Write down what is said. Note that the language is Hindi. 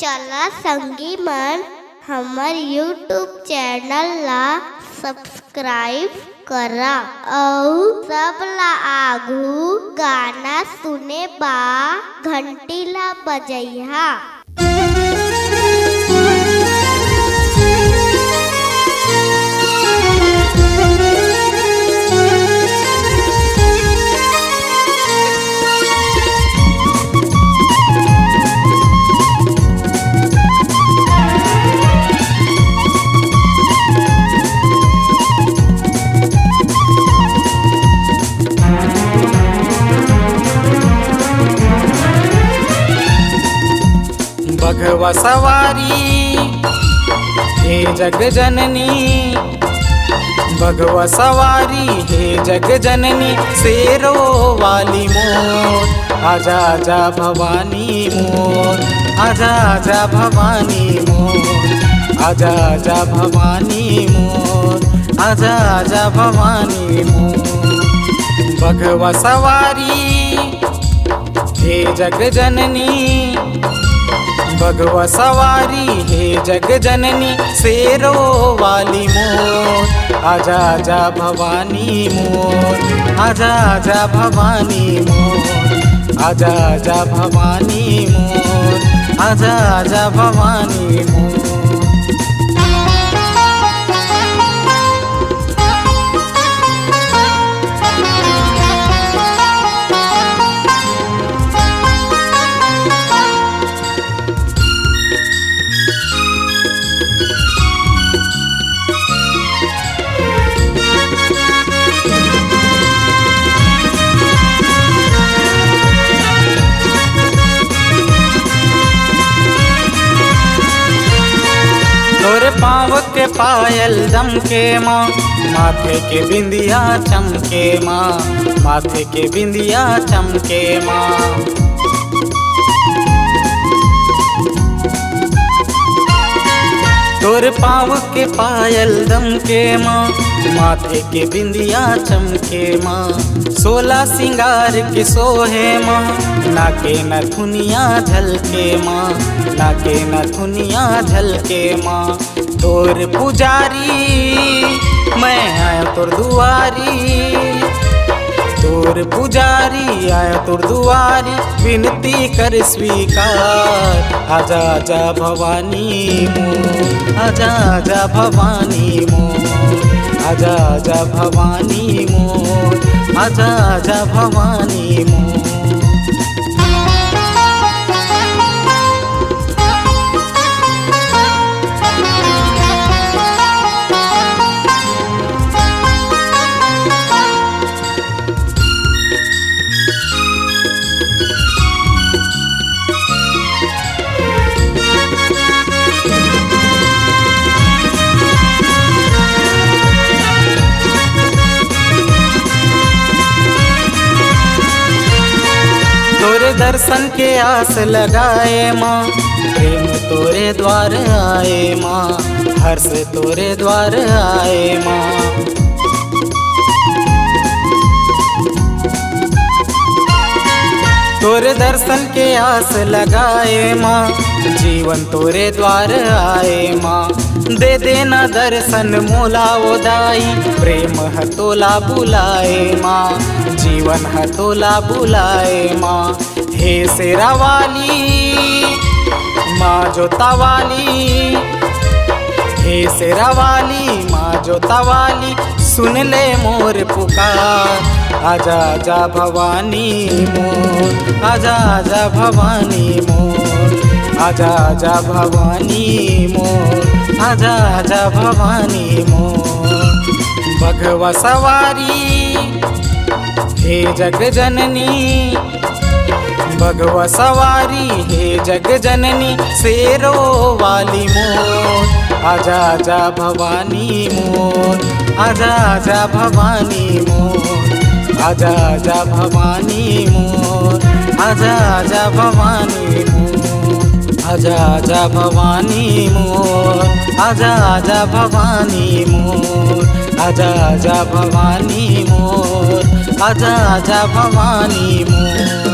चला संगी मन हमर यूट्यूब चैनल ला सब्सक्राइब करा अउ सब ला आघू गाना सुने बा घंटी ला बजइहा। बघवा सवारी हे जग जननी, बघवा सवारी हे जग जननी, शेरो वाली मोर आजा आजा भवानी मोर, आजा आजा भवानी मोर, आजा आजा भवानी मोर, आजा आजा भवानी मोर। बघवा सवारी हे जग जननी, बघवा सवारी हे जग जननी, शेरो वाली मोर आजा आजा भवानी मोर, आजा आजा भवानी मोर, आजा आजा भवानी मोर, आजा आजा भवानी मोर। तोरे पाँव के पायल दमके माँ, माथे के बिंदिया चमके माँ, माथे के बिंदिया चमके माँ। तोरे पाँव के पायल दमके माँ, माथे के बिंदिया चमके माँ। 16 सिंगार के सोहे माँ, नाके नथुनिया झलके माँ, नाके नथुनिया झलके माँ। तोर पुजारी मैं आया तोर दुआरी, तोर पुजारी आया तोर दुआरी, विनती कर स्वीकार आजा आजा भवानी मोर, आजा आजा भवानी मोर, आजा आजा भवानी मोर, आजा आजा भवानी मोर। तोरे दर्शन के आस लगाए माँ, प्रेम तोरे द्वार आए माँ, हर्ष तोरे द्वार आए माँ। तोरे दर्शन के आस लगाए माँ, जीवन तोरे द्वार आए माँ। दे देना दर्शन मोला ओदाई, प्रेम हतोला बुलाए माँ, जीवन हतोला बुलाए माँ। हे शेरा वाली माँ जोता वाली, हे शेरा वाली माँ जोता वाली, सुन ले मोर पुकार आजा आजा भवानी मोर, आजा आजा भवानी मोर, आजा आजा भवानी मोर, आजा आजा भवानी मोर। बघवा सवारी हे जग जननी, बघवा सवारी हे जग जननी, शेरो वाली मोर आजा आजा भवानी मोर, आजा आजा भवानी मोर, आजा आजा भवानी मोर, आजा आजा भवानी मोर, आजा आजा भवानी मोर, आजा आजा भवानी मोर, आजा आजा भवानी मोर, आजा आजा भवानी मोर।